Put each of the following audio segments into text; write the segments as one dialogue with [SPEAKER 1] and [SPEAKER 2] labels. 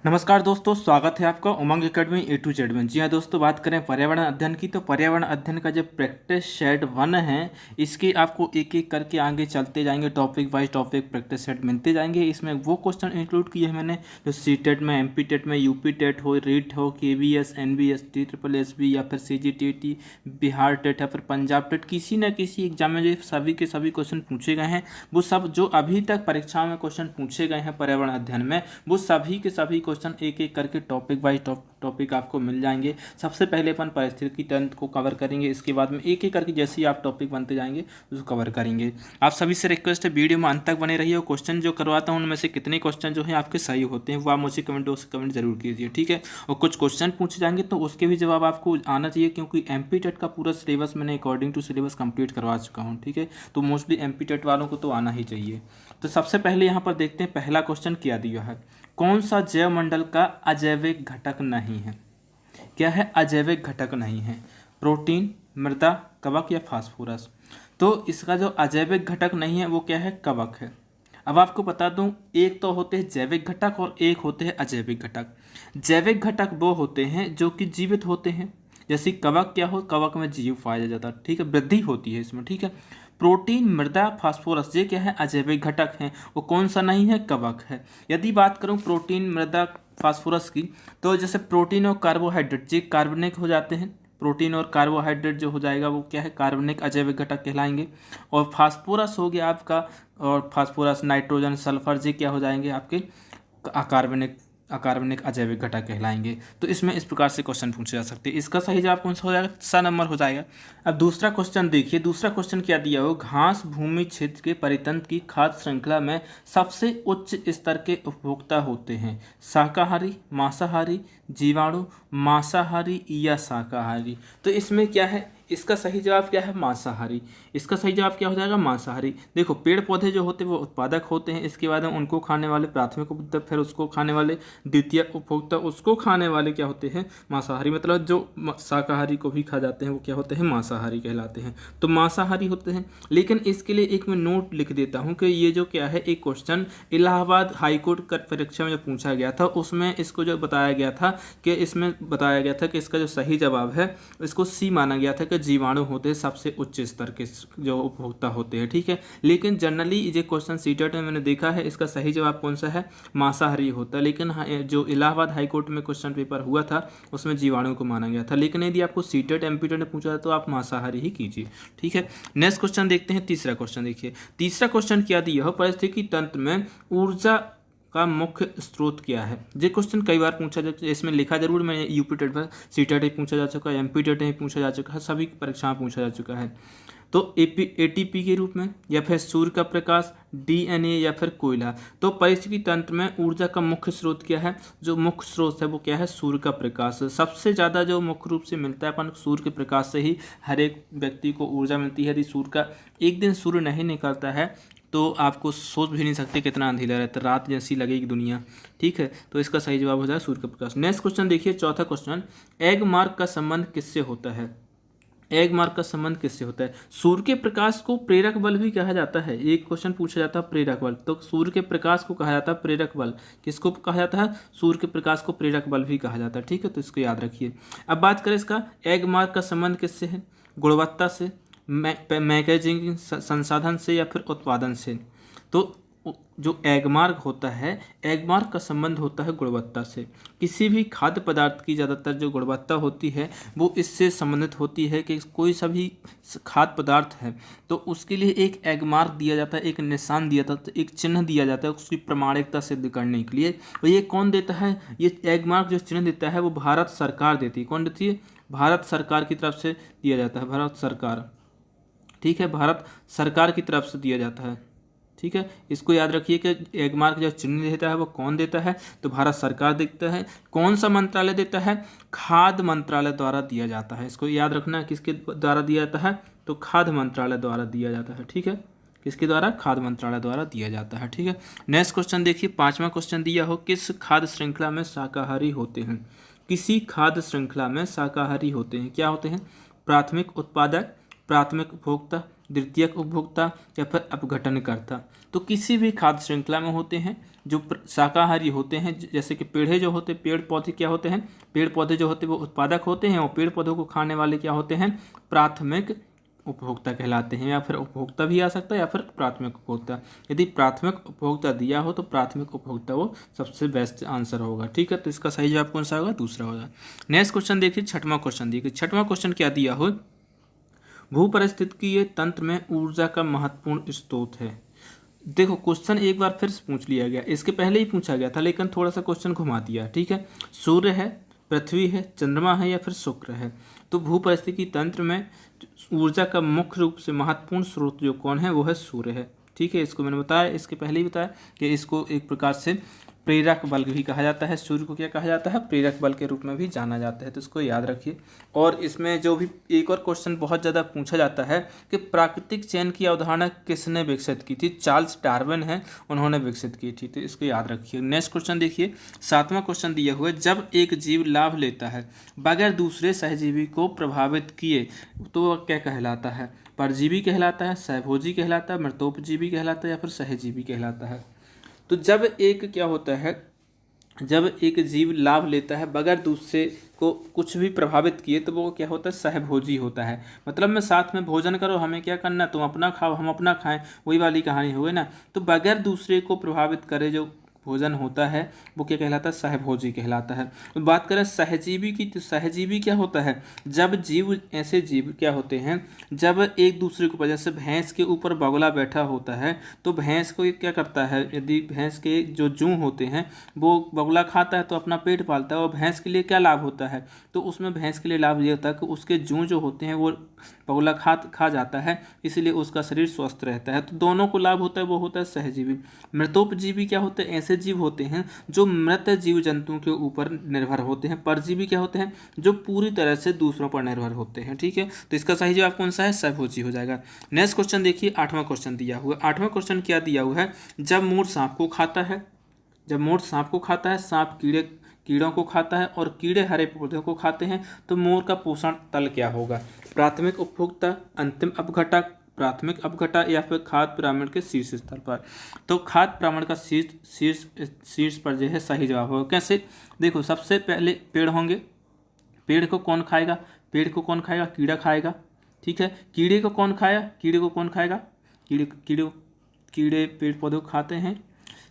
[SPEAKER 1] नमस्कार दोस्तों, स्वागत है आपका उमंग एकेडमी ए टू जेड में। जी हाँ दोस्तों, बात करें पर्यावरण अध्ययन की तो पर्यावरण अध्ययन का जो प्रैक्टिस सेट 1 है, इसके आपको एक एक करके आगे चलते जाएंगे, topic wise topic practice set मिलते जाएंगे। इसमें वो क्वेश्चन इंक्लूड किए हैं मैंने जो सी टेट में, एम पी टेट में, यूपी टेट हो, रीट हो, K V S, N B S T, triple S B या फिर C G T T, Bihar TET या फिर पंजाब टेट, किसी न किसी एग्जाम में जो सभी के सभी क्वेश्चन पूछे गए हैं, वो सब जो अभी तक परीक्षाओं में क्वेश्चन पूछे गए हैं पर्यावरण अध्ययन में, वो सभी के सभी क्वेश्चन एक एक करके टॉपिक वाइज टॉपिक आपको मिल जाएंगे। सबसे पहले अपन पारिस्थितिकी तंत्र को कवर करेंगे, इसके बाद में एक एक करके जैसे ही आप टॉपिक बनते जाएंगे उसको कवर करेंगे। आप सभी से रिक्वेस्ट है वीडियो में अंत तक बने रहिए और क्वेश्चन जो करवाता हूँ उनमें से कितने क्वेश्चन जो है आपके सही होते हैं वो आप मुझे कमेंट जरूर कीजिए, ठीक है। और कुछ क्वेश्चन पूछे जाएंगे तो उसके भी जवाब आपको आना चाहिए, क्योंकि एमपी टेट का पूरा सिलेबस मैंने अकॉर्डिंग टू सिलेबस कंप्लीट करवा चुका हूँ, ठीक है। तो मोस्टली एमपी टेट वालों को तो आना ही चाहिए। तो सबसे पहले यहाँ पर देखते हैं पहला क्वेश्चन क्या दिया है। कौन सा जैव मंडल का अजैविक घटक नहीं है? क्या है? अजैविक घटक नहीं है। प्रोटीन, मृदा, कवक या फास्फोरस। तो इसका जो अजैविक घटक नहीं है वो क्या है? कवक है। अब आपको बता दूं, एक तो होते हैं जैविक घटक और एक होते हैं अजैविक घटक। जैविक घटक वो होते हैं जो कि जीवित होते हैं, जैसे कवक क्या हो, कवक में जीव पाया जाता है, ठीक है, वृद्धि होती है इसमें, ठीक है। प्रोटीन, मृदा, फास्फोरस ये क्या है? अजैविक घटक हैं। वो कौन सा नहीं है? कवक है। यदि बात करूं प्रोटीन, मृदा, फास्फोरस की, तो जैसे प्रोटीन और कार्बोहाइड्रेट ये कार्बनिक हो जाते हैं। प्रोटीन और कार्बोहाइड्रेट जो हो जाएगा वो क्या है? कार्बनिक अजैविक घटक कहलाएंगे। और फास्फोरस हो गया आपका, और फास्फोरस, नाइट्रोजन, सल्फर ये क्या हो जाएंगे? आपके अकार्बनिक अजैविक घटक कहलाएंगे। तो इसमें इस प्रकार से क्वेश्चन पूछे जा सकते हैं। इसका सही जवाब कौन सा हो जाएगा? सा नंबर हो जाएगा। अब दूसरा क्वेश्चन देखिए, दूसरा क्वेश्चन क्या दिया हो। घास भूमि क्षेत्र के परितंत्र की खाद्य श्रृंखला में सबसे उच्च स्तर के उपभोक्ता होते हैं? शाकाहारी, मांसाहारी, जीवाणु, मांसाहारी या शाकाहारी। तो इसमें क्या है? इसका सही जवाब क्या है? मांसाहारी। इसका सही जवाब क्या हो जाएगा? मांसाहारी। देखो, पेड़ पौधे जो होते हैं वो उत्पादक होते हैं, इसके बाद उनको खाने वाले प्राथमिक उपभोक्ता, फिर उसको खाने वाले द्वितीय उपभोक्ता, उसको खाने वाले क्या होते हैं? मांसाहारी। मतलब जो शाकाहारी को भी खा जाते हैं वो क्या होते हैं? मांसाहारी कहलाते हैं। तो मांसाहारी होते हैं। लेकिन इसके लिए एक मैं नोट लिख देता हूँ कि ये जो क्या है, एक क्वेश्चन इलाहाबाद हाईकोर्ट का परीक्षा में जो पूछा गया था उसमें इसको जो बताया गया था कि इसमें बताया गया था कि इसका जो सही जवाब है इसको सी माना गया था कि जीवाणु होते हैं सबसे उच्च स्तर के जो उपभोक्ता होते हैं, ठीक है। लेकिन जनरली ये क्वेश्चन सीटेट में मैंने देखा है इसका सही जवाब कौन सा है? मांसाहारी होता है। लेकिन जो इलाहाबाद हाईकोर्ट में क्वेश्चन पेपर हुआ था उसमें जीवाणु को माना गया था। लेकिन यदि आपको सीटेट एमपीटेट ने पूछा था तो आप मांसाहारी ही कीजिए, ठीक है। नेक्स्ट क्वेश्चन देखते हैं, तीसरा क्वेश्चन देखिए। तीसरा क्वेश्चन क्या दिया हो, पारिस्थितिकी तंत्र में ऊर्जा का मुख्य स्रोत क्या है? ये क्वेश्चन कई बार पूछा जा, इसमें लिखा जरूर मैंने, यूपी टेट पर, सी टेट में पूछा जा चुका है, एमपी टेट में पूछा जा चुका है, सभी परीक्षाओं में पूछा जा चुका है। तो एटीपी के रूप में, या फिर सूर्य का प्रकाश, डीएनए या फिर कोयला। तो पारिस्थितिकी तंत्र में ऊर्जा का मुख्य स्रोत क्या है? जो मुख्य स्रोत है वो क्या है? सूर्य का प्रकाश। सबसे ज़्यादा जो मुख्य रूप से मिलता है अपन सूर्य के प्रकाश से ही हर एक व्यक्ति को ऊर्जा मिलती है। यदि सूर्य का एक दिन सूर्य नहीं निकलता है तो आपको सोच भी नहीं सकते कितना अंधेरा रहता है, रात जैसी लगेगी दुनिया, ठीक है। तो इसका सही जवाब हो जाएगा सूर्य का प्रकाश। नेक्स्ट क्वेश्चन देखिए, चौथा क्वेश्चन, एग मार्क का संबंध किससे होता है? एग मार्क का संबंध किससे होता है? सूर्य के प्रकाश को प्रेरक बल भी कहा जाता है। एक क्वेश्चन पूछा जाता है प्रेरक बल, तो सूर्य के प्रकाश को कहा जाता है प्रेरक बल। किसको कहा जाता है? सूर्य के प्रकाश को प्रेरक बल भी कहा जाता है, ठीक है। तो इसको याद रखिए। अब बात करें इसका, एग मार्क का संबंध किससे है? गुणवत्ता से, मैकेजिंग संसाधन से या फिर उत्पादन से। तो जो एगमार्क होता है, एगमार्क का संबंध होता है गुणवत्ता से। किसी भी खाद्य पदार्थ की ज़्यादातर जो गुणवत्ता होती है वो इससे संबंधित होती है कि कोई सा भी खाद्य पदार्थ है तो उसके लिए एक एगमार्क दिया जाता है, एक निशान दिया जाता है, एक चिन्ह दिया जाता है उसकी प्रामाणिकता सिद्ध करने के लिए। और ये कौन देता है? ये एगमार्क जो चिन्ह देता है वो भारत सरकार देती है। कौन देती है? भारत सरकार की तरफ से दिया जाता है, भारत सरकार, ठीक है, भारत सरकार की तरफ से दिया जाता है, ठीक है। इसको याद रखिए कि एगमार्क जो चिन्ह देता है वो कौन देता है? तो भारत सरकार देता है। कौन सा मंत्रालय देता है? खाद्य मंत्रालय द्वारा दिया जाता है। इसको याद रखना, किसके द्वारा दिया जाता है? तो खाद्य मंत्रालय द्वारा दिया जाता है, ठीक है। किसके द्वारा? खाद्य मंत्रालय द्वारा दिया जाता है, ठीक है। नेक्स्ट क्वेश्चन देखिए, पांचवा क्वेश्चन दिया हो, किस खाद्य श्रृंखला में शाकाहारी होते हैं? किसी खाद्य श्रृंखला में शाकाहारी होते हैं, क्या होते हैं? प्राथमिक उत्पादक, प्राथमिक उपभोक्ता, द्वितीयक उपभोक्ता या फिर अपघटनकर्ता। तो किसी भी खाद्य श्रृंखला में होते हैं जो शाकाहारी होते हैं, जैसे कि पेड़ जो होते, पेड़ पौधे क्या होते हैं, पेड़ पौधे जो होते हैं वो उत्पादक होते हैं, और पेड़ पौधों को खाने वाले क्या होते हैं, प्राथमिक उपभोक्ता कहलाते हैं, या फिर उपभोक्ता भी आ सकता है या फिर प्राथमिक उपभोक्ता। यदि प्राथमिक उपभोक्ता दिया हो तो प्राथमिक उपभोक्ता वो सबसे बेस्ट आंसर होगा। ठीक है, तो इसका सही जवाब कौन सा होगा, दूसरा होगा। नेक्स्ट क्वेश्चन देखिए, छठवां क्वेश्चन देखिए। छठवां क्वेश्चन क्या दिया हो, भूपरिस्थितिकीय तंत्र में ऊर्जा का महत्वपूर्ण स्रोत है। देखो क्वेश्चन एक बार फिर से पूछ लिया गया, इसके पहले ही पूछा गया था लेकिन थोड़ा सा क्वेश्चन घुमा दिया। ठीक है, सूर्य है, पृथ्वी है, चंद्रमा है या फिर शुक्र है। तो भूपरिस्थितिकी तंत्र में ऊर्जा का मुख्य रूप से महत्वपूर्ण स्रोत जो कौन है वो है सूर्य है। ठीक है, इसको मैंने बताया, इसके पहले ही बताया कि इसको एक प्रकार से प्रेरक बल भी कहा जाता है। सूर्य को क्या कहा जाता है, प्रेरक बल के रूप में भी जाना जाता है, तो इसको याद रखिए। और इसमें जो भी एक और क्वेश्चन बहुत ज़्यादा पूछा जाता है कि प्राकृतिक चयन की अवधारणा किसने विकसित की थी, चार्ल्स डार्विन है, उन्होंने विकसित की थी, तो इसको याद रखिए। नेक्स्ट क्वेश्चन देखिए, सातवां क्वेश्चन दिया हुआ है, जब एक जीव लाभ लेता है बगैर दूसरे सहजीवी को प्रभावित किए तो वह क्या कहलाता है, परजीवी कहलाता है, सहभोजी कहलाता है, मृतोपजीवी कहलाता है या फिर सहजीवी कहलाता है। तो जब एक क्या होता है, जब एक जीव लाभ लेता है बगैर दूसरे को कुछ भी प्रभावित किए तो वो क्या होता है, सहभोजी होता है। मतलब में साथ में भोजन करो, हमें क्या करना, तुम अपना खाओ हम अपना खाएं, वही वाली कहानी हो गई ना। तो बगैर दूसरे को प्रभावित करे जो भोजन होता है वो क्या कहलाता है, सहभोजी कहलाता है। तो बात करें सहजीवी की, तो सहजीवी क्या होता है, जब जीव, ऐसे जीव क्या होते हैं जब एक दूसरे को, जैसे भैंस के ऊपर बगुला बैठा होता है तो भैंस को क्या करता है, यदि भैंस के जो जूं होते हैं वो बगुला खाता है तो अपना पेट पालता है, और भैंस के लिए क्या लाभ होता है, तो उसमें भैंस के लिए लाभ ये होता है कि उसके जूं जो होते हैं वो बगुला खा जाता है, इसलिए उसका शरीर स्वस्थ रहता है। तो दोनों को लाभ होता है, वो होता है सहजीवी। मृतोपजीवी क्या होते हैं, ऐसे जीव होते हैं जो मृत जीव जंतुओं के ऊपर निर्भर होते हैं। परजीवी क्या होते हैं, जो पूरी तरह से दूसरों पर निर्भर होते हैं। ठीक है, तो इसका सही जवाब कौन सा है, सहभोजी हो जाएगा। नेक्स्ट क्वेश्चन देखिए, आठवां क्वेश्चन दिया हुआ है। आठवां क्वेश्चन क्या दिया हुआ है, जब मोर सांप को खाता है, जब मोर सांप को खाता है, सांप कीड़ों को खाता है और कीड़े हरे पौधों को खाते हैं, तो मोर का पोषण तल क्या होगा, प्राथमिक उपभोक्ता, अंतिम अपघटक, प्राथमिक अपघटा या फिर खाद्य पिरामिड के शीर्ष स्तर पर। तो खाद्य पिरामिड का शीर्ष पर जो है सही जवाब होगा। कैसे, देखो सबसे पहले पेड़ होंगे, पेड़ को कौन खाएगा, पेड़ को कौन खाएगा, कीड़ा खाएगा। ठीक है, कीड़े को कौन खाया, कीड़े को कौन खाएगा, कीड़े पेड़ पौधे को खाते हैं।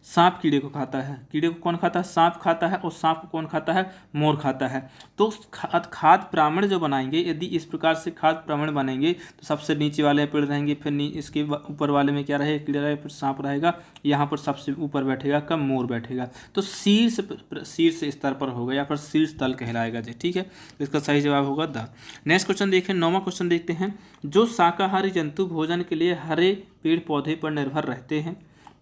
[SPEAKER 1] सांप कीड़े को खाता है, कीड़े को कौन खाता है, सांप खाता है, और सांप को कौन खाता है, मोर खाता है। तो खाद्य पिरामिड जो बनाएंगे, यदि इस प्रकार से खाद्य पिरामिड बनेंगे तो सबसे नीचे वाले पेड़ रहेंगे, फिर इसके ऊपर वाले में क्या रहेगा, कीड़ा रहेगा, फिर सांप रहेगा, यहाँ पर सबसे ऊपर बैठेगा कब, मोर बैठेगा। तो शीर्ष स्तर पर होगा या फिर शीर्ष तल कहलाएगा जी। ठीक है, तो इसका सही जवाब होगा द। नेक्स्ट क्वेश्चन देखें, 9वां क्वेश्चन देखते हैं, जो शाकाहारी जंतु भोजन के लिए हरे पेड़ पौधे पर निर्भर रहते हैं,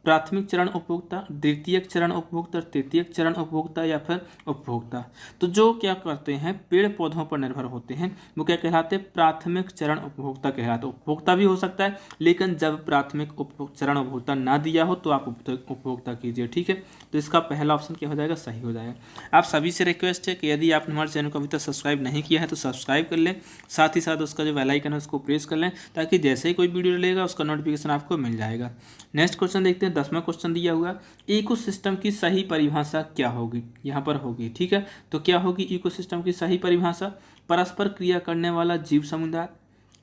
[SPEAKER 1] प्राथमिक चरण उपभोक्ता, द्वितीयक चरण उपभोक्ता, तृतीयक चरण उपभोक्ता या फिर उपभोक्ता। तो जो क्या करते हैं, पेड़ पौधों पर निर्भर होते हैं, वो क्या कहलाते हैं, प्राथमिक चरण उपभोक्ता कहलाते हैं। उपभोक्ता भी हो सकता है, लेकिन जब प्राथमिक चरण उपभोक्ता ना दिया हो तो आप उपभोक्ता कीजिए। ठीक है, तो इसका पहला ऑप्शन क्या हो जाएगा, सही हो जाएगा। आप सभी से रिक्वेस्ट है कि यदि आपने हमारे चैनल को अभी तक सब्सक्राइब नहीं किया है तो सब्सक्राइब कर लें, साथ ही साथ उसका जो बेल आइकन है उसको प्रेस कर लें, ताकि जैसे ही कोई वीडियो डलेगा उसका नोटिफिकेशन आपको मिल जाएगा। नेक्स्ट क्वेश्चन देखते हैं, 10वां क्वेश्चन दिया हुआ, इकोसिस्टम की सही परिभाषा क्या होगी, यहाँ पर होगी। ठीक है, तो क्या होगी इकोसिस्टम की सही परिभाषा, परस्पर क्रिया करने वाला जीव समुदाय,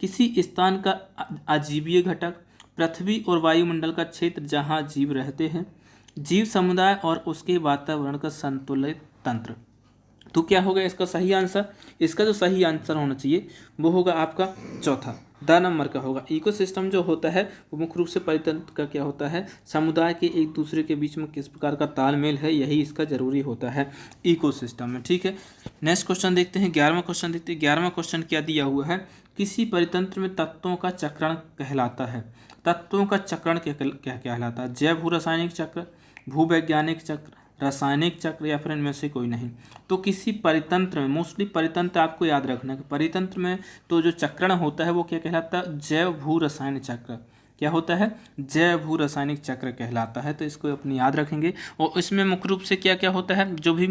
[SPEAKER 1] किसी स्थान का अजीवीय घटक, पृथ्वी और वायुमंडल का क्षेत्र जहाँ जीव रहते हैं, जीव समुदाय और उसके वातावरण का संतुलित तंत्र। तो क्या होगा इसका सही आंसर, इसका जो सही आंसर होना चाहिए वो होगा आपका चौथा, द नंबर का होगा। इकोसिस्टम जो होता है वो मुख्य रूप से परितंत्र का क्या होता है, समुदाय के एक दूसरे के बीच में किस प्रकार का तालमेल है, यही इसका जरूरी होता है इकोसिस्टम में। ठीक है, नेक्स्ट क्वेश्चन देखते हैं, 11वां क्वेश्चन देखते हैं। 11वां क्वेश्चन क्या दिया हुआ है, किसी परितंत्र में तत्वों का चक्रण कहलाता है। तत्वों का चक्रण क्या कहलाता है, जैव भू रासायनिक चक्र, भूवैज्ञानिक चक्र, रासायनिक चक्र या फिर इनमें से कोई नहीं। तो किसी परितंत्र में, मोस्टली परितंत्र आपको याद रखना है, परितंत्र में तो जो चक्रण होता है वो क्या कहलाता है, जैव भू रसायन चक्र। क्या होता है, जैव भू रासायनिक चक्र कहलाता है। तो इसको अपनी याद रखेंगे। और इसमें मुख्य रूप से क्या क्या होता है, जो भी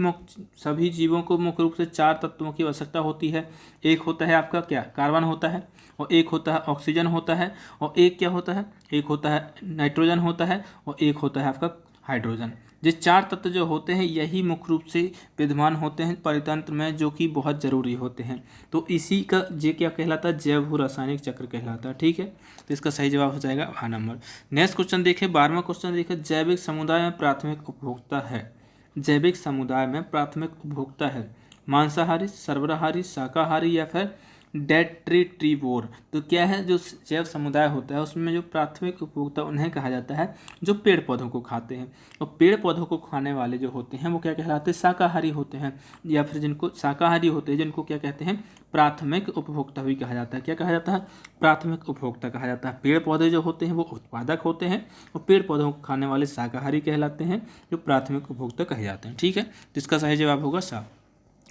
[SPEAKER 1] सभी जीवों को मुख्य रूप से 4 तत्वों की आवश्यकता होती है। एक होता है आपका क्या, कार्बन होता है, और एक होता है ऑक्सीजन होता है, और एक क्या होता है, एक होता है नाइट्रोजन होता है, और एक होता है आपका हाइड्रोजन। ये 4 तत्व जो होते हैं यही मुख्य रूप से विद्यमान होते हैं परितंत्र में, जो कि बहुत जरूरी होते हैं। तो इसी का ये क्या कहलाता है, जैव भू रासायनिक चक्र कहलाता है। ठीक है, तो इसका सही जवाब हो जाएगा आ नंबर। नेक्स्ट क्वेश्चन देखिए, 12वां क्वेश्चन देखिए, जैविक समुदाय में प्राथमिक उपभोक्ता है। जैविक समुदाय में प्राथमिक उपभोक्ता है मांसाहारी, सर्वहारी, शाकाहारी या फिर डेट्रीटिवोर। तो क्या है, जो जैव समुदाय होता है उसमें जो प्राथमिक उपभोक्ता उन्हें कहा जाता है जो पेड़ पौधों को खाते हैं। और पेड़ पौधों को खाने वाले जो होते हैं वो क्या कहलाते हैं, शाकाहारी होते हैं, या फिर जिनको शाकाहारी होते हैं जिनको क्या कहते हैं, प्राथमिक उपभोक्ता भी कहा जाता है। क्या कहा जाता है, प्राथमिक उपभोक्ता कहा जाता है। पेड़ पौधे जो होते हैं वो उत्पादक होते हैं, और पेड़ पौधों को खाने वाले शाकाहारी कहलाते हैं, जो प्राथमिक उपभोक्ता कहे जाते हैं। ठीक है, तो इसका सही जवाब होगा सा।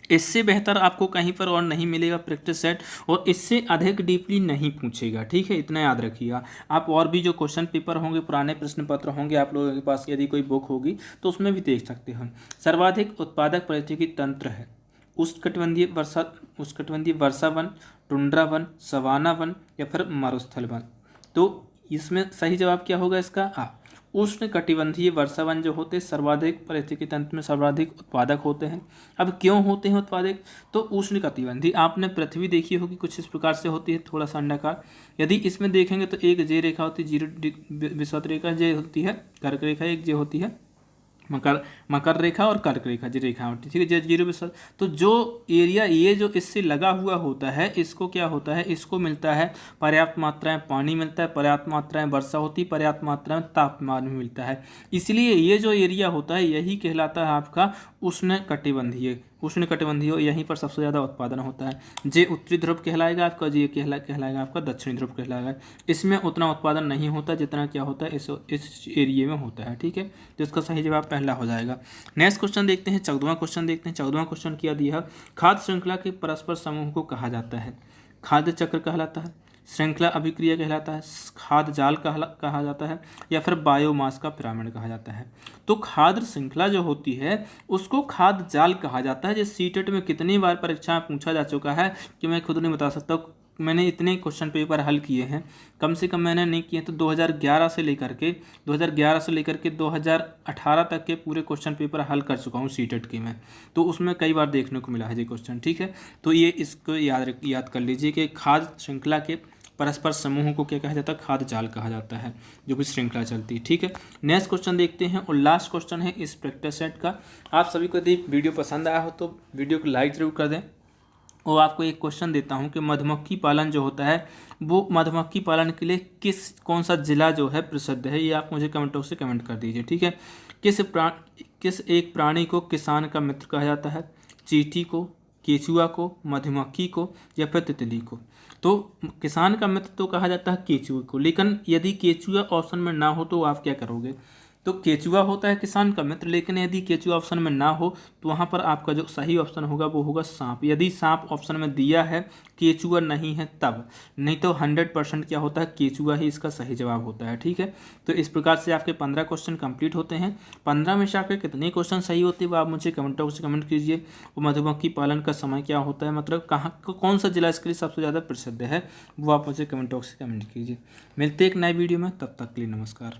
[SPEAKER 1] इससे बेहतर आपको कहीं पर और नहीं मिलेगा प्रैक्टिस सेट, और इससे अधिक डीपली नहीं पूछेगा। ठीक है, इतना याद रखिएगा। आप और भी जो क्वेश्चन पेपर होंगे, पुराने प्रश्न पत्र होंगे आप लोगों के पास, यदि कोई बुक होगी तो उसमें भी देख सकते हैं। सर्वाधिक उत्पादक पारिस्थितिकी तंत्र है उष्णकटिबंधीय वर्षा वन, टुंड्रा वन, सवाना वन या फिर मरुस्थल वन। तो इसमें सही जवाब क्या होगा इसका, उष्ण कटिबंधीय वर्षा वन जो होते हैं सर्वाधिक पारिस्थितिकी तंत्र में सर्वाधिक उत्पादक होते हैं। अब क्यों होते हैं उत्पादक, तो उष्ण कटिबंधीय, आपने पृथ्वी देखी होगी कुछ इस प्रकार से होती है, थोड़ा सा अंडाकार। यदि इसमें देखेंगे तो एक जे रेखा होती है, 0 विषुवत रेखा जे होती है, कर्क रेखा एक जे होती है, मकर रेखा और कर्क रेखा जी रेखा होती है। ठीक है, 0 विषुवत। तो जो एरिया ये जो इससे लगा हुआ होता है इसको क्या होता है, इसको मिलता है पर्याप्त मात्रा में पानी मिलता है, पर्याप्त मात्रा में वर्षा होती है, पर्याप्त मात्रा में तापमान भी मिलता है। इसलिए ये जो एरिया होता है यही कहलाता है आपका उष्ण कटिबंधीय। यहीं पर सबसे ज़्यादा उत्पादन होता है। जे उत्तरी ध्रुव कहलाएगा आपका, जे कहलाएगा आपका दक्षिणी ध्रुव कहलाएगा। इसमें उतना उत्पादन नहीं होता जितना क्या होता है इस एरिया में होता है। ठीक है, तो इसका सही जवाब पहला हो जाएगा। नेक्स्ट क्वेश्चन देखते हैं, 14वां क्वेश्चन देखते हैं। 14वां क्वेश्चन क्या दिया है, खाद्य श्रृंखला के परस्पर समूह को कहा जाता है खाद्य चक्र कहलाता है, श्रृंखला अभिक्रिया कहलाता है, खाद्य जाल कहा जाता है, या फिर बायोमास का पिरामिड कहा जाता है। तो खाद्य श्रृंखला जो होती है उसको खाद्य जाल कहा जाता है। जिस सीटेट में कितनी बार परीक्षा में पूछा जा चुका है कि मैं खुद नहीं बता सकता। मैंने इतने क्वेश्चन पेपर हल किए हैं, कम से कम मैंने नहीं किए तो 2011 से लेकर के 2018 तक के पूरे क्वेश्चन पेपर हल कर चुका हूँ सीटेट की मैं। तो उसमें कई बार देखने को मिला है ये क्वेश्चन। ठीक है, तो ये इसको याद कर लीजिए कि खाद्य श्रृंखला के परस्पर समूह को क्या कहा जाता है, खाद्य जाल कहा जाता है, जो भी श्रृंखला चलती है। ठीक है, नेक्स्ट क्वेश्चन देखते हैं, और लास्ट क्वेश्चन है इस प्रैक्टिस सेट का। आप सभी को यदि वीडियो पसंद आया हो तो वीडियो को लाइक जरूर कर दें। और आपको एक क्वेश्चन देता हूं कि मधुमक्खी पालन जो होता है वो मधुमक्खी पालन के लिए कौन सा जिला जो है प्रसिद्ध है, ये आप मुझे कमेंट बॉक्स से कमेंट कर दीजिए। ठीक है, किस एक प्राणी को किसान का मित्र कहा जाता है, चींटी को, केचुआ को, मधुमक्खी को या फिर तितली को। तो किसान का मित्र तो कहा जाता है केचुए को, लेकिन यदि केचुआ ऑप्शन में ना हो तो आप क्या करोगे, तो केचुआ होता है किसान का मित्र, लेकिन यदि केचुआ ऑप्शन में ना हो तो वहाँ पर आपका जो सही ऑप्शन होगा वो होगा सांप। यदि सांप ऑप्शन में दिया है, केचुआ नहीं है तब, नहीं तो 100% क्या होता है, केचुआ ही इसका सही जवाब होता है। ठीक है, तो इस प्रकार से आपके 15 क्वेश्चन कंप्लीट होते हैं। 15 में से आपके कितने क्वेश्चन सही होते हैं वो आप मुझे कमेंट बॉक्स से कमेंट कीजिए। और मधुमक्खी पालन का समय क्या होता है, मतलब कहाँ कौन सा जिला इसके लिए सबसे ज़्यादा प्रसिद्ध है, वो आप मुझे कमेंट बॉक्स से कमेंट कीजिए। मिलते एक नए वीडियो में, तब तक के लिए नमस्कार।